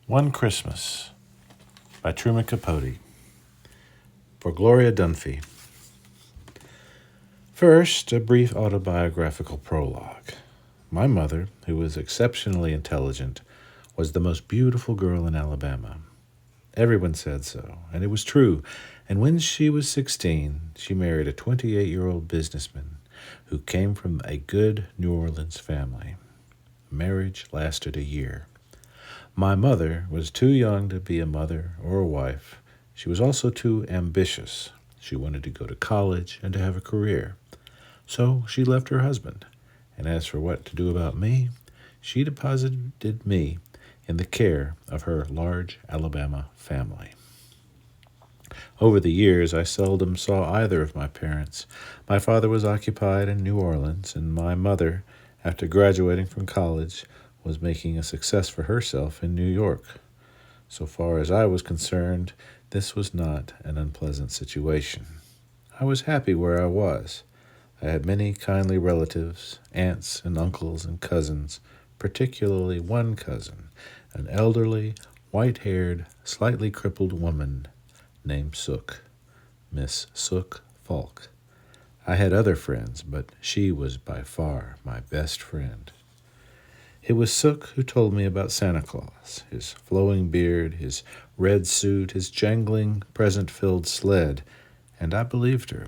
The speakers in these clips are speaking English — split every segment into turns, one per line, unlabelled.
One Christmas by Truman Capote for Gloria Dunphy. First, a brief autobiographical prologue. My mother, who was exceptionally intelligent, was the most beautiful girl in Alabama. Everyone said so, and it was true. And when she was 16, she married a 28-year-old businessman who came from a good New Orleans family. Marriage lasted a year. My mother was too young to be a mother or a wife. She was also too ambitious. She wanted to go to college and to have a career. So she left her husband. And as for what to do about me, she deposited me in the care of her large Alabama family. Over the years, I seldom saw either of my parents. My father was occupied in New Orleans, and my mother, after graduating from college, was making a success for herself in New York. So far as I was concerned, this was not an unpleasant situation. I was happy where I was. I had many kindly relatives, aunts and uncles and cousins, particularly one cousin, an elderly, white-haired, slightly crippled woman named Sook, Miss Sook Falk. I had other friends, but she was by far my best friend. It was Sook who told me about Santa Claus, his flowing beard, his red suit, his jangling, present-filled sled, and I believed her,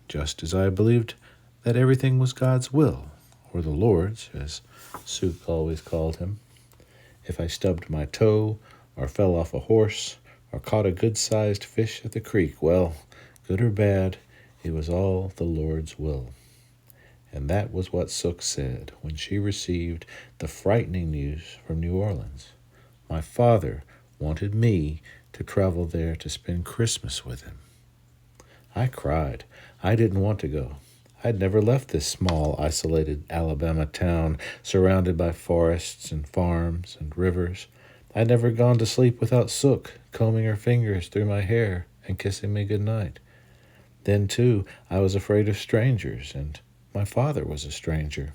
just as I believed that everything was God's will, or the Lord's, as Sook always called him. If I stubbed my toe, or fell off a horse, or caught a good-sized fish at the creek, well, good or bad, it was all the Lord's will. And that was what Sook said when she received the frightening news from New Orleans. My father wanted me to travel there to spend Christmas with him. I cried. I didn't want to go. I'd never left this small, isolated Alabama town surrounded by forests and farms and rivers. I'd never gone to sleep without Sook combing her fingers through my hair and kissing me good night. Then, too, I was afraid of strangers, and my father was a stranger.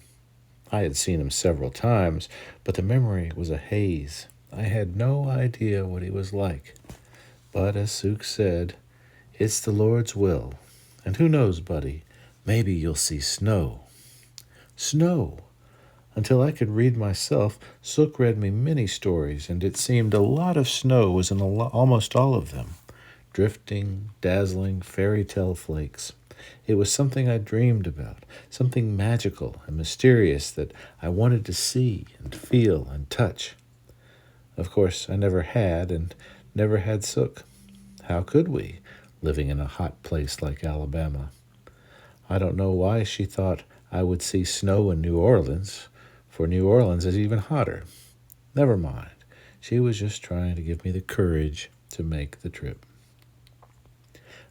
I had seen him several times, but the memory was a haze. I had no idea what he was like. But as Sook said, it's the Lord's will. And who knows, buddy, maybe you'll see snow. Snow! Until I could read myself, Sook read me many stories, and it seemed a lot of snow was in almost all of them. Drifting, dazzling fairy tale flakes. It was something I dreamed about, something magical and mysterious that I wanted to see and feel and touch. Of course, I never had and never had Sook. How could we, living in a hot place like Alabama? I don't know why she thought I would see snow in New Orleans, for New Orleans is even hotter. Never mind. She was just trying to give me the courage to make the trip.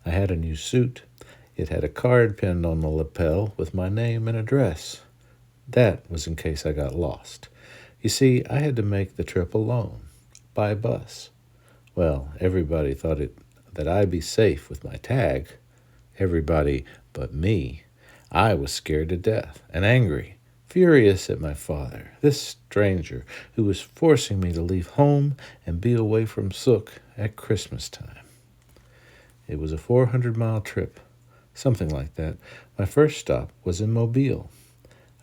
I had a new suit. It had a card pinned on the lapel with my name and address. That was in case I got lost. You see, I had to make the trip alone, by bus. Well, everybody thought that I'd be safe with my tag. Everybody but me. I was scared to death and angry, furious at my father, this stranger who was forcing me to leave home and be away from Sook at Christmas time. It was a 400-mile trip, something like that. My first stop was in Mobile.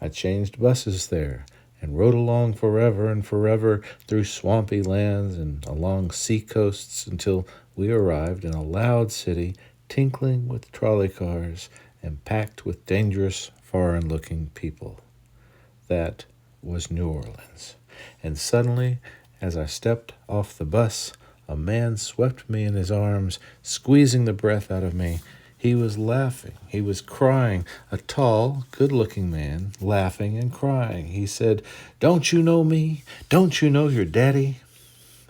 I changed buses there and rode along forever and forever through swampy lands and along sea coasts until we arrived in a loud city tinkling with trolley cars and packed with dangerous, foreign-looking people. That was New Orleans. And suddenly, as I stepped off the bus, a man swept me in his arms, squeezing the breath out of me. He was laughing. He was crying. A tall, good-looking man, laughing and crying. He said, "Don't you know me? Don't you know your daddy?"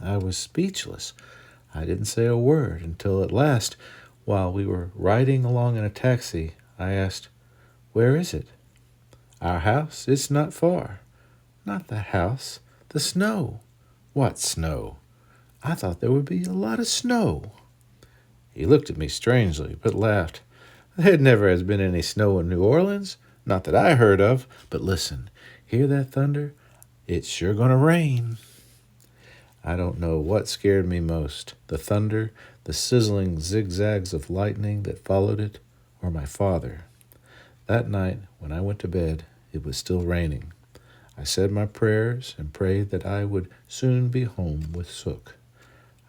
I was speechless. I didn't say a word until at last, while we were riding along in a taxi, I asked, "Where is it?" "Our house? It's not far." "Not the house. The snow." "What snow?" "I thought there would be a lot of snow." He looked at me strangely, but laughed. "There never has been any snow in New Orleans, not that I heard of. But listen, hear that thunder? It's sure going to rain." I don't know what scared me most, the thunder, the sizzling zigzags of lightning that followed it, or my father. That night, when I went to bed, it was still raining. I said my prayers and prayed that I would soon be home with Sook.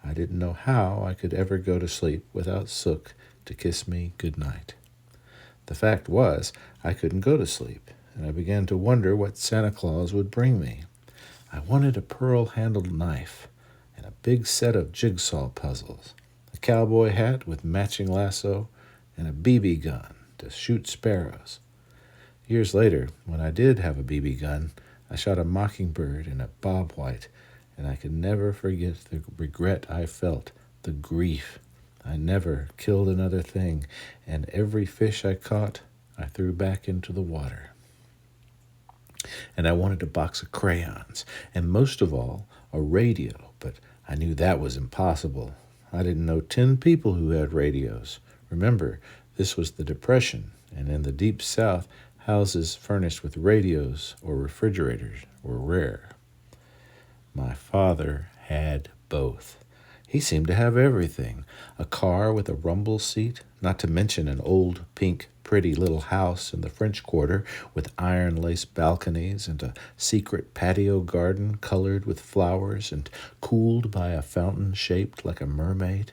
I didn't know how I could ever go to sleep without Sook to kiss me good night. The fact was, I couldn't go to sleep, and I began to wonder what Santa Claus would bring me. I wanted a pearl-handled knife and a big set of jigsaw puzzles, a cowboy hat with matching lasso, and a BB gun to shoot sparrows. Years later, when I did have a BB gun, I shot a mockingbird and a bobwhite, and I could never forget the regret I felt, the grief. I never killed another thing, and every fish I caught, I threw back into the water. And I wanted a box of crayons, and most of all, a radio, but I knew that was impossible. I didn't know 10 people who had radios. Remember, this was the Depression, and in the Deep South, houses furnished with radios or refrigerators were rare. My father had both. He seemed to have everything. A car with a rumble seat, not to mention an old, pink, pretty little house in the French Quarter with iron-lace balconies and a secret patio garden colored with flowers and cooled by a fountain shaped like a mermaid.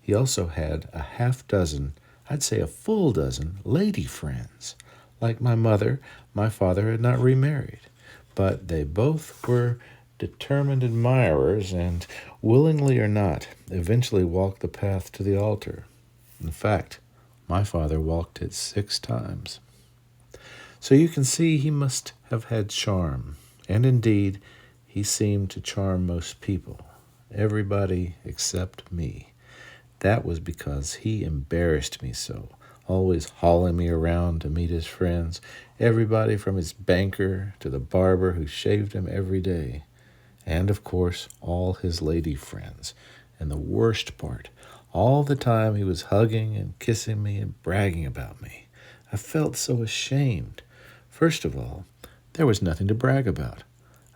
He also had a half dozen, I'd say a full dozen, lady friends. Like my mother, my father had not remarried, but they both were determined admirers and, willingly or not, eventually walked the path to the altar. In fact, my father walked it 6 times. So you can see he must have had charm, and indeed, he seemed to charm most people, everybody except me. That was because he embarrassed me so, always hauling me around to meet his friends, everybody from his banker to the barber who shaved him every day. And, of course, all his lady friends. And the worst part, all the time he was hugging and kissing me and bragging about me. I felt so ashamed. First of all, there was nothing to brag about.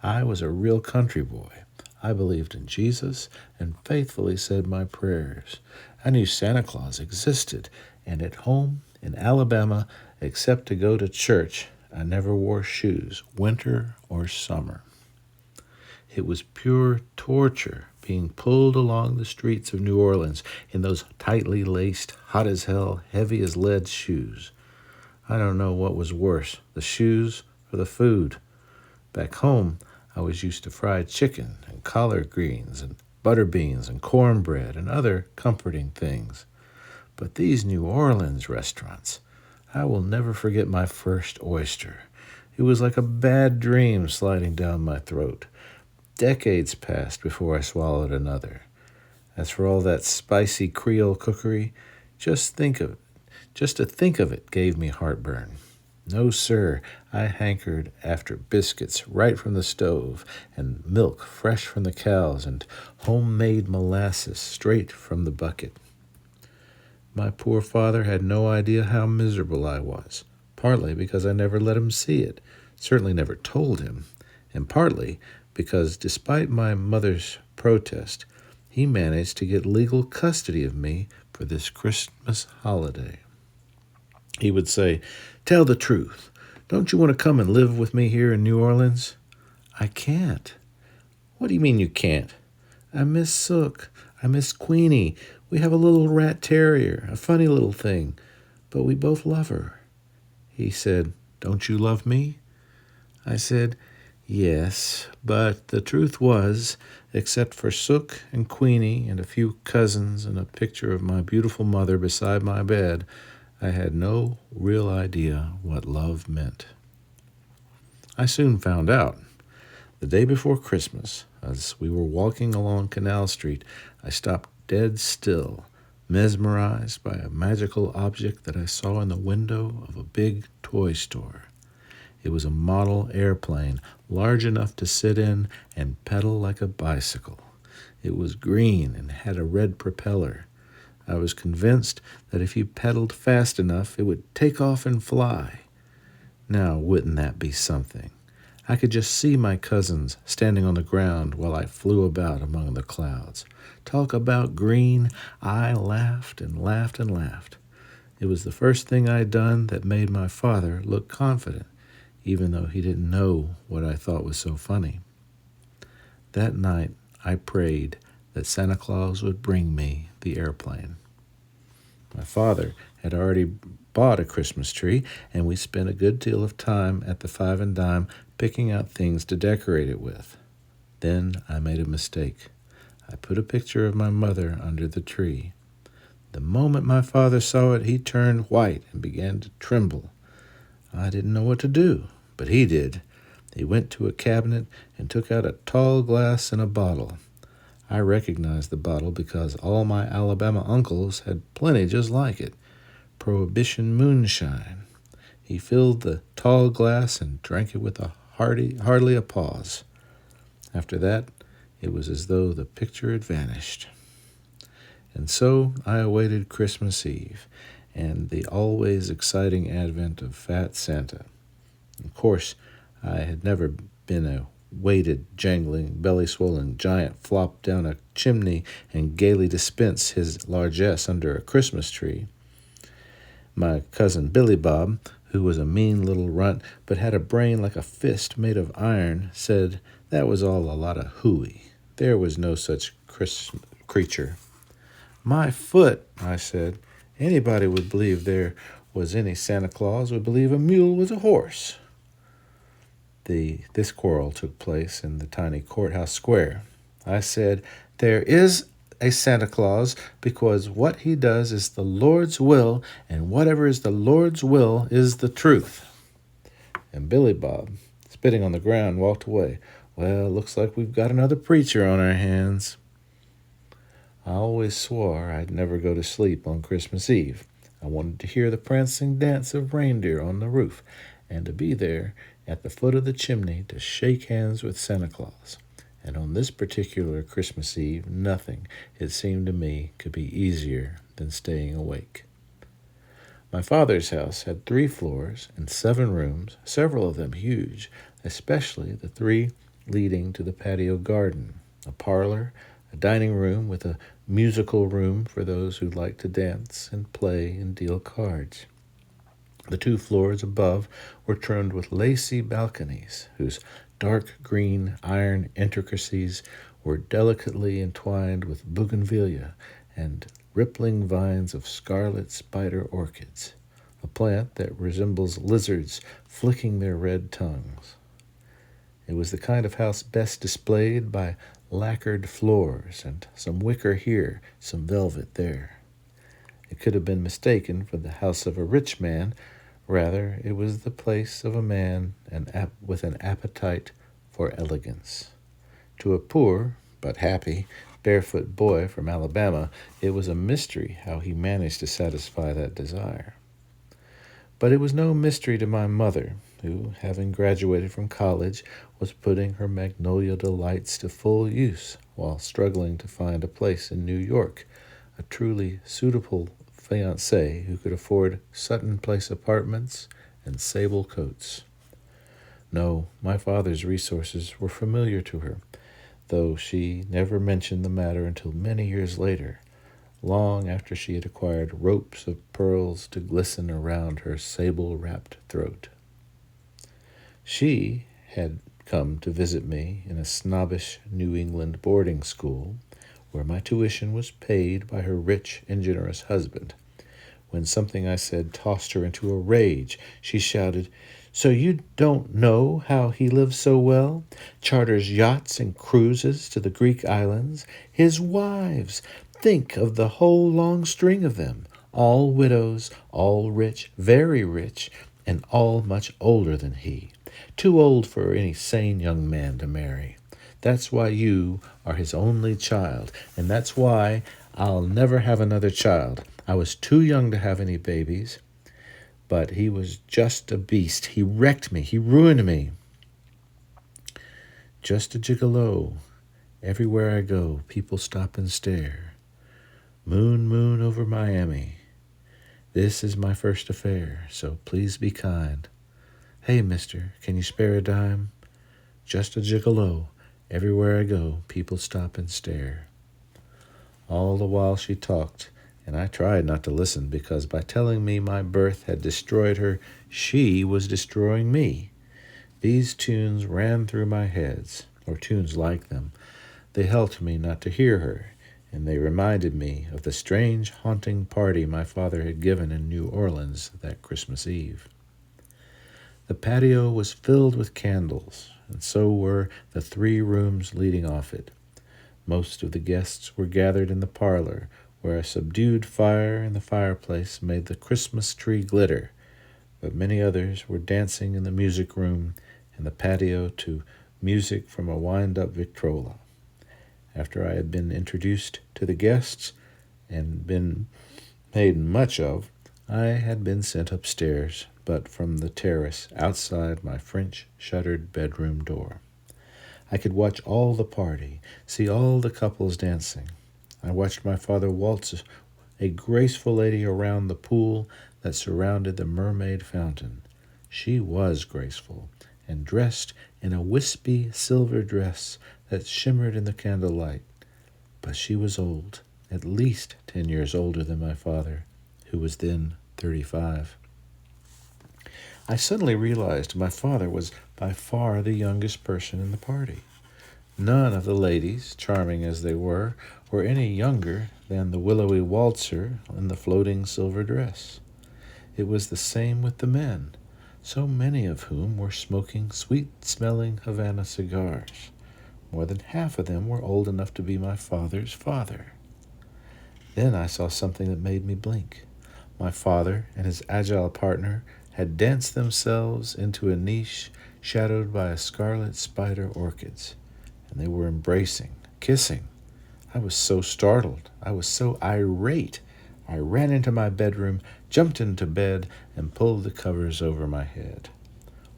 I was a real country boy. I believed in Jesus and faithfully said my prayers. I knew Santa Claus existed, and at home in Alabama, except to go to church, I never wore shoes, winter or summer. It was pure torture being pulled along the streets of New Orleans in those tightly laced, hot as hell, heavy as lead shoes. I don't know what was worse, the shoes or the food. Back home, I was used to fried chicken and collard greens and butter beans and cornbread and other comforting things. But these New Orleans restaurants, I will never forget my first oyster. It was like a bad dream sliding down my throat. Decades passed before I swallowed another. As for all that spicy Creole cookery, just to think of it gave me heartburn. No, sir, I hankered after biscuits right from the stove, and milk fresh from the cows, and homemade molasses straight from the bucket. My poor father had no idea how miserable I was, partly because I never let him see it, certainly never told him, and partly because, despite my mother's protest, he managed to get legal custody of me for this Christmas holiday. He would say, "Tell the truth. Don't you want to come and live with me here in New Orleans?" "I can't." "What do you mean you can't?" "I miss Sook. I miss Queenie. We have a little rat terrier, a funny little thing, but we both love her." He said, "Don't you love me?" I said, "Yes, but the truth was, except for Sook and Queenie and a few cousins and a picture of my beautiful mother beside my bed, I had no real idea what love meant." I soon found out. The day before Christmas, as we were walking along Canal Street, I stopped dead still, mesmerized by a magical object that I saw in the window of a big toy store. It was a model airplane, large enough to sit in and pedal like a bicycle. It was green and had a red propeller. I was convinced that if you pedaled fast enough, it would take off and fly. Now, wouldn't that be something? I could just see my cousins standing on the ground while I flew about among the clouds. Talk about green! I laughed and laughed and laughed. It was the first thing I'd done that made my father look confident, even though he didn't know what I thought was so funny. That night, I prayed that Santa Claus would bring me the airplane. My father had already bought a Christmas tree, and we spent a good deal of time at the Five and Dime picking out things to decorate it with. Then I made a mistake. I put a picture of my mother under the tree. The moment my father saw it, he turned white and began to tremble. I didn't know what to do, but he did. He went to a cabinet and took out a tall glass and a bottle. I recognized the bottle because all my Alabama uncles had plenty just like it. Prohibition moonshine. He filled the tall glass and drank it with hardly a pause. After that, it was as though the picture had vanished. And so I awaited Christmas Eve and the always exciting advent of Fat Santa. Of course, I had never been a weighted, jangling, belly-swollen giant flop down a chimney and gaily dispense his largesse under a Christmas tree. My cousin Billy Bob, who was a mean little runt but had a brain like a fist made of iron, said that was all a lot of hooey. There was no such creature. My foot, I said. Anybody would believe there was any Santa Claus would believe a mule was a horse. This quarrel took place in the tiny courthouse square. I said, there is a Santa Claus because what he does is the Lord's will, and whatever is the Lord's will is the truth. And Billy Bob, spitting on the ground, walked away. Well, looks like we've got another preacher on our hands. I always swore I'd never go to sleep on Christmas Eve. I wanted to hear the prancing dance of reindeer on the roof and to be there at the foot of the chimney to shake hands with Santa Claus. And on this particular Christmas Eve, nothing, it seemed to me, could be easier than staying awake. My father's house had 3 floors and 7 rooms, several of them huge, especially the 3 leading to the patio garden, a parlor, a dining room with a musical room for those who liked to dance and play and deal cards. The 2 floors above were trimmed with lacy balconies, whose dark green iron intricacies were delicately entwined with bougainvillea and rippling vines of scarlet spider orchids, a plant that resembles lizards flicking their red tongues. It was the kind of house best displayed by lacquered floors and some wicker here, some velvet there. It could have been mistaken for the house of a rich man. Rather, it was the place of a man with an appetite for elegance. To a poor, but happy, barefoot boy from Alabama, it was a mystery how he managed to satisfy that desire. But it was no mystery to my mother, who, having graduated from college, was putting her Magnolia delights to full use while struggling to find a place in New York, a truly suitable fiancé who could afford Sutton Place apartments and sable coats. No, my father's resources were familiar to her, though she never mentioned the matter until many years later, long after she had acquired ropes of pearls to glisten around her sable-wrapped throat. She had come to visit me in a snobbish New England boarding school, where my tuition was paid by her rich and generous husband. When something I said tossed her into a rage, she shouted, "So you don't know how he lives so well? Charters yachts and cruises to the Greek islands. His wives! Think of the whole long string of them, all widows, all rich, very rich, and all much older than he. Too old for any sane young man to marry. That's why you are his only child, and that's why I'll never have another child. I was too young to have any babies, but he was just a beast. He wrecked me. He ruined me. Just a gigolo. Everywhere I go, people stop and stare. Moon, moon over Miami. This is my first affair, so please be kind. Hey, mister, can you spare a dime? just a gigolo. Everywhere I go, people stop and stare. All the while she talked, and I tried not to listen because by telling me my birth had destroyed her, she was destroying me. These tunes ran through my heads, or tunes like them. They helped me not to hear her, and they reminded me of the strange, haunting party my father had given in New Orleans that Christmas Eve. The patio was filled with candles, and so were the 3 rooms leading off it. Most of the guests were gathered in the parlor, where a subdued fire in the fireplace made the Christmas tree glitter, but many others were dancing in the music room and the patio to music from a wind-up Victrola. After I had been introduced to the guests and been made much of, I had been sent upstairs, but from the terrace outside my French-shuttered bedroom door. I could watch all the party, see all the couples dancing. I watched my father waltz a graceful lady around the pool that surrounded the mermaid fountain. She was graceful, and dressed in a wispy silver dress that shimmered in the candlelight. But she was old, at least 10 years older than my father, who was then 35. I suddenly realized my father was by far the youngest person in the party. None of the ladies, charming as they were any younger than the willowy waltzer in the floating silver dress. It was the same with the men, so many of whom were smoking sweet-smelling Havana cigars. More than half of them were old enough to be my father's father. Then I saw something that made me blink. My father and his agile partner had danced themselves into a niche shadowed by a scarlet spider orchids, and they were embracing, kissing. I was so startled. I was so irate. I ran into my bedroom, jumped into bed, and pulled the covers over my head.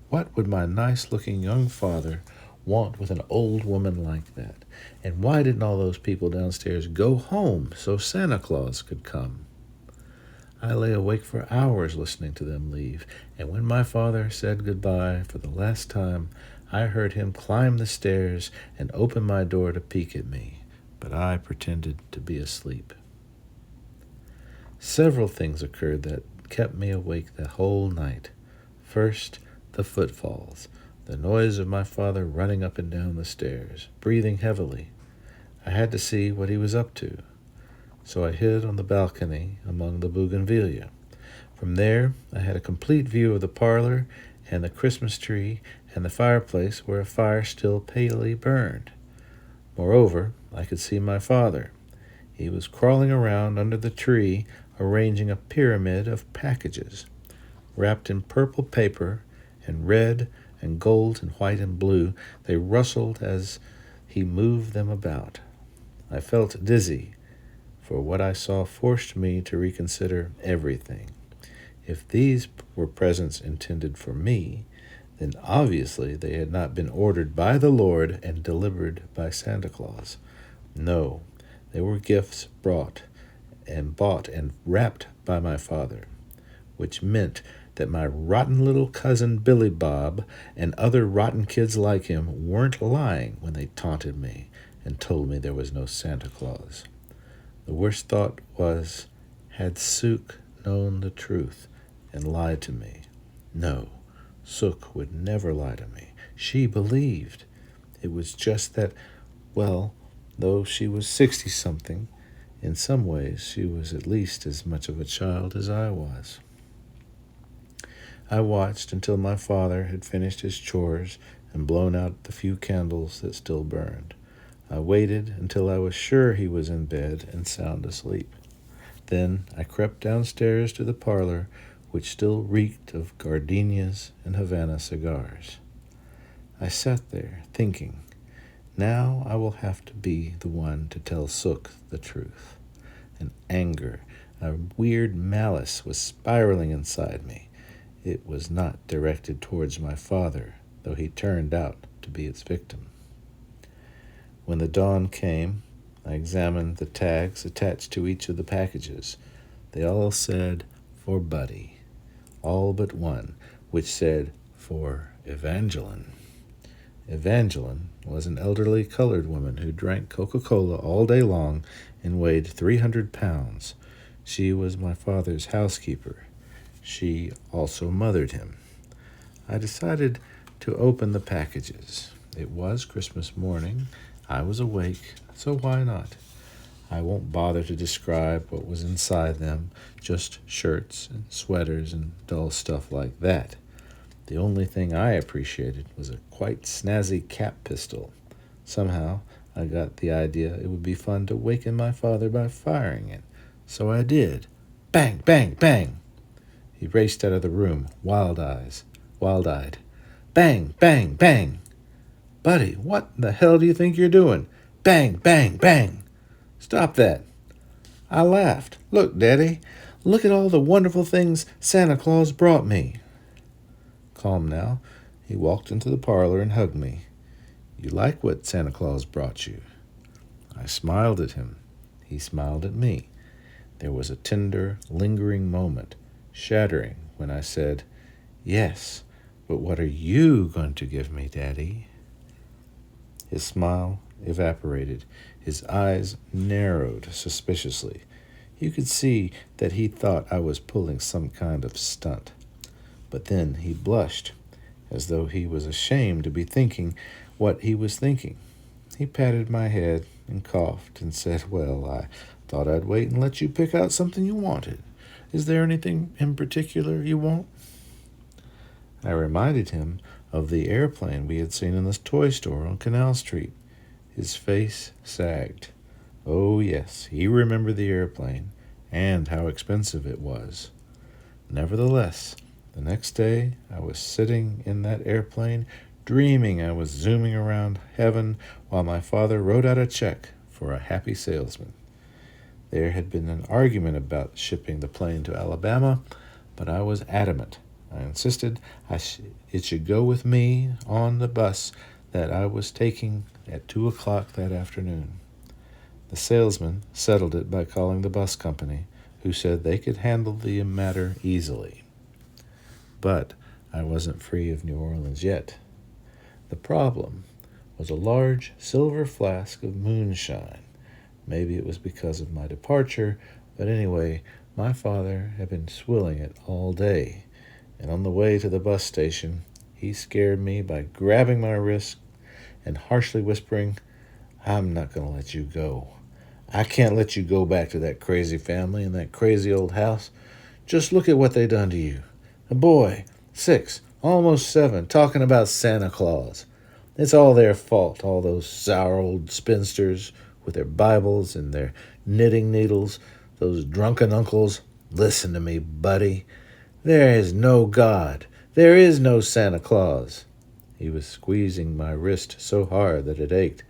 What would my nice-looking young father want with an old woman like that? And why didn't all those people downstairs go home so Santa Claus could come? I lay awake for hours listening to them leave, and when my father said goodbye for the last time, I heard him climb the stairs and open my door to peek at me, but I pretended to be asleep. Several things occurred that kept me awake the whole night. First, the footfalls, the noise of my father running up and down the stairs, breathing heavily. I had to see what he was up to, so I hid on the balcony among the bougainvillea. From there, I had a complete view of the parlor and the Christmas tree and the fireplace where a fire still palely burned. Moreover, I could see my father. He was crawling around under the tree, arranging a pyramid of packages, wrapped in purple paper and red and gold and white and blue. They rustled as he moved them about. I felt dizzy, for what I saw forced me to reconsider everything. If these were presents intended for me, then obviously they had not been ordered by the Lord and delivered by Santa Claus. No, they were gifts bought and wrapped by my father, which meant that my rotten little cousin Billy Bob and other rotten kids like him weren't lying when they taunted me and told me there was no Santa Claus. The worst thought was, had Sook known the truth and lied to me? No, Sook would never lie to me. She believed. It was just that, well, though she was 60-something, in some ways she was at least as much of a child as I was. I watched until my father had finished his chores and blown out the few candles that still burned. I waited until I was sure he was in bed and sound asleep. Then I crept downstairs to the parlor, which still reeked of gardenias and Havana cigars. I sat there, thinking, now I will have to be the one to tell Sook the truth. An anger, a weird malice was spiraling inside me. It was not directed towards my father, though he turned out to be its victim. When the dawn came, I examined the tags attached to each of the packages. They all said, for Buddy, all but one, which said, for Evangeline. Evangeline was an elderly colored woman who drank Coca-Cola all day long and weighed 300 pounds. She was my father's housekeeper. She also mothered him. I decided to open the packages. It was Christmas morning. I was awake, so why not? I won't bother to describe what was inside them, just shirts and sweaters and dull stuff like that. The only thing I appreciated was a quite snazzy cap pistol. Somehow, I got the idea it would be fun to waken my father by firing it. So I did. Bang, bang, bang! He raced out of the room, wild-eyed. Bang, bang, bang! Buddy, what the hell do you think you're doing? Bang, bang, bang! Stop that! I laughed. Look, Daddy, look at all the wonderful things Santa Claus brought me. Calm now, he walked into the parlor and hugged me. You like what Santa Claus brought you? I smiled at him. He smiled at me. There was a tender, lingering moment, shattering, when I said, Yes, but what are you going to give me, Daddy? His smile evaporated. His eyes narrowed suspiciously. You could see that he thought I was pulling some kind of stunt. But then he blushed, as though he was ashamed to be thinking what he was thinking. He patted my head and coughed and said, Well, I thought I'd wait and let you pick out something you wanted. Is there anything in particular you want? I reminded him of the airplane we had seen in the toy store on Canal Street. His face sagged. Oh, yes, he remembered the airplane and how expensive it was. Nevertheless, the next day I was sitting in that airplane, dreaming I was zooming around heaven while my father wrote out a check for a happy salesman. There had been an argument about shipping the plane to Alabama, but I was adamant. I insisted it should go with me on the bus that I was taking at 2 o'clock that afternoon. The salesman settled it by calling the bus company, who said they could handle the matter easily. But I wasn't free of New Orleans yet. The problem was a large silver flask of moonshine. Maybe it was because of my departure, but anyway, my father had been swilling it all day, and on the way to the bus station, he scared me by grabbing my wrist and harshly whispering, I'm not going to let you go. I can't let you go back to that crazy family and that crazy old house. Just look at what they done to you. A boy, 6, almost 7, talking about Santa Claus. It's all their fault, all those sour old spinsters with their Bibles and their knitting needles, those drunken uncles. Listen to me, buddy. There is no God. There is no Santa Claus. He was squeezing my wrist so hard that it ached.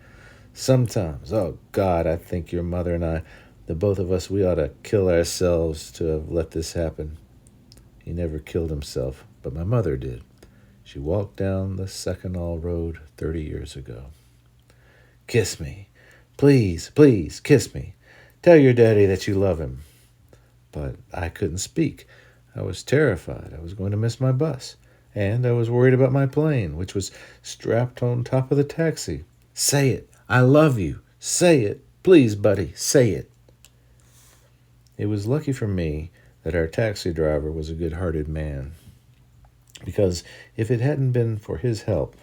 Sometimes, oh God, I think your mother and I, the both of us, we ought to kill ourselves to have let this happen. He never killed himself, but my mother did. She walked down the Second Road 30 years ago. Kiss me. Please, please, kiss me. Tell your daddy that you love him. But I couldn't speak. I was terrified. I was going to miss my bus. And I was worried about my plane, which was strapped on top of the taxi. Say it. I love you. Say it. Please, buddy, say it. It was lucky for me that our taxi driver was a good-hearted man, because if it hadn't been for his help,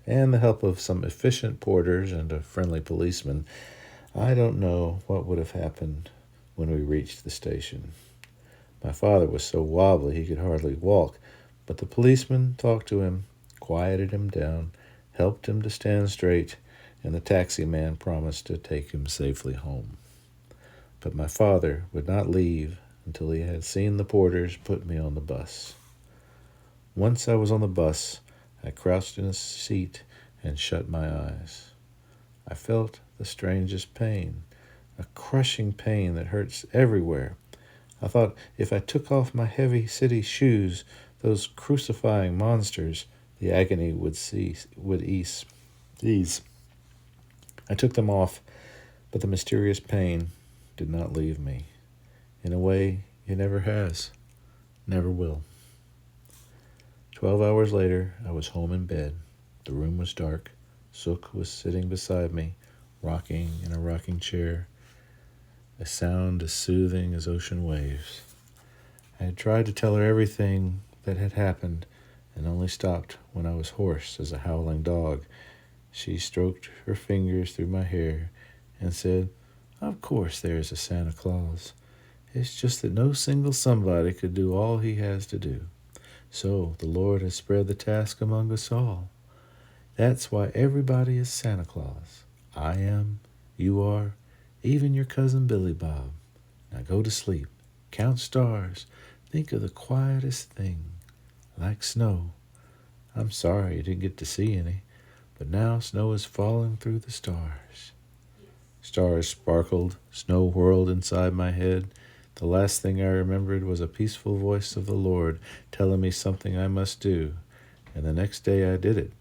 and the help of some efficient porters and a friendly policeman, I don't know what would have happened when we reached the station. My father was so wobbly he could hardly walk, but the policeman talked to him, quieted him down, helped him to stand straight, and the taxi man promised to take him safely home. But my father would not leave until he had seen the porters put me on the bus. Once I was on the bus, I crouched in a seat and shut my eyes. I felt the strangest pain, a crushing pain that hurts everywhere. I thought if I took off my heavy city shoes, those crucifying monsters, the agony would ease. I took them off, but the mysterious pain did not leave me. In a way, it never has, never will. 12 hours later, I was home in bed. The room was dark. Sook was sitting beside me, rocking in a rocking chair, a sound as soothing as ocean waves. I had tried to tell her everything that had happened and only stopped when I was hoarse as a howling dog. She stroked her fingers through my hair and said, "Of course there is a Santa Claus. It's just that no single somebody could do all he has to do. So the Lord has spread the task among us all. That's why everybody is Santa Claus. I am, you are, even your cousin Billy Bob. Now go to sleep. Count stars. Think of the quietest thing, like snow. I'm sorry you didn't get to see any, but now snow is falling through the stars." Stars sparkled, snow whirled inside my head. The last thing I remembered was a peaceful voice of the Lord telling me something I must do, and the next day I did it.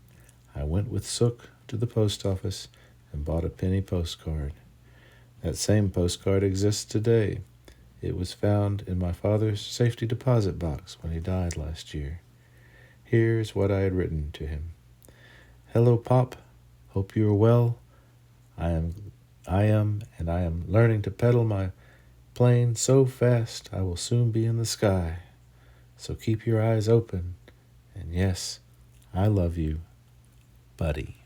I went with Sook to the post office and bought a penny postcard. That same postcard exists today. It was found in my father's safety deposit box when he died last year. Here's what I had written to him. "Hello, Pop. Hope you are well. I am learning to pedal my plane so fast I will soon be in the sky. So keep your eyes open. And yes, I love you, buddy."